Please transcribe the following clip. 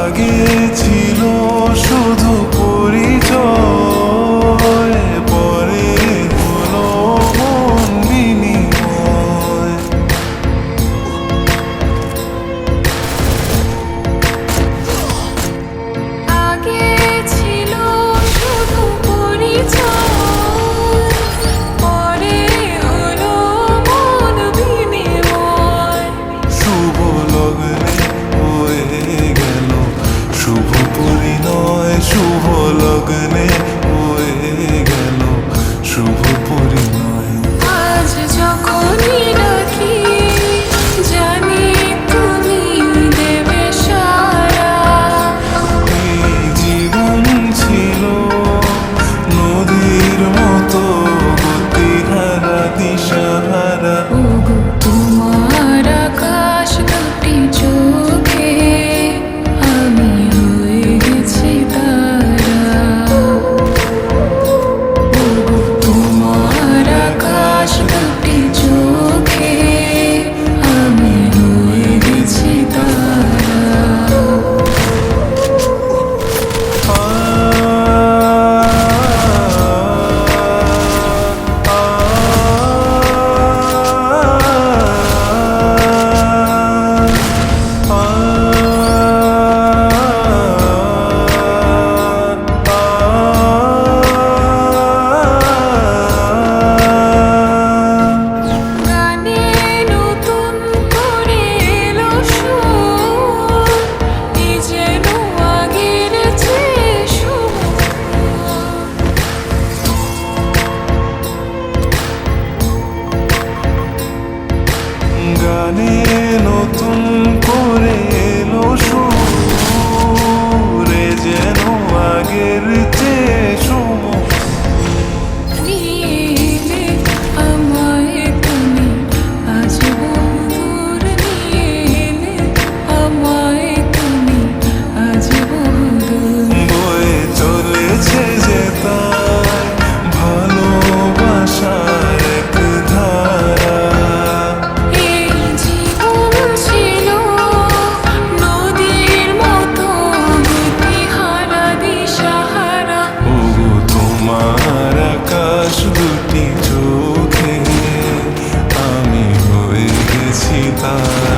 আগে ছিল শুধু পরিচয়, পরে হলো মন বিনিময়। আগে ছিল শুধু পরিচয়, পরে হলো মন বিনিময়। শুভ লগ্নে হয়ে গেল শুভ পরিণয়, শুভ লগ্নে হয়ে গেল শুভ পরিণয়। আজ যখনই ডাকি জানি তুমি দেবে সাড়া। এই জীবন ছিল নদীর মতো গতিহারা দিশাহারা। ওগো তোমার আকাশ দুটি চোখে আমি হয়ে গেছি তারা। ওগো তোমার আকাশ দুটি চোখে আমি হয়ে গেছি তারা। গানে নতুন করে এলো সুর, এই যেন আগের চেয়ে সুমধুর। গানে নতুন করে এলো সুরে, যেন আগের চেয়ে নিয়ে এলে আমায় তুমি আজ বহুদূর, নিয়ে এলে আমায় তুমি আজ বহুদূর। বয়ে চলেছে যে তাই ভালোবাসার এক ধারা। এই জীবন ছিল নদীর মতো গতিহারা দিশাহারা। ওগো তোমার আকাশ দুটি চোখে আমি হয়ে গেছি তারা।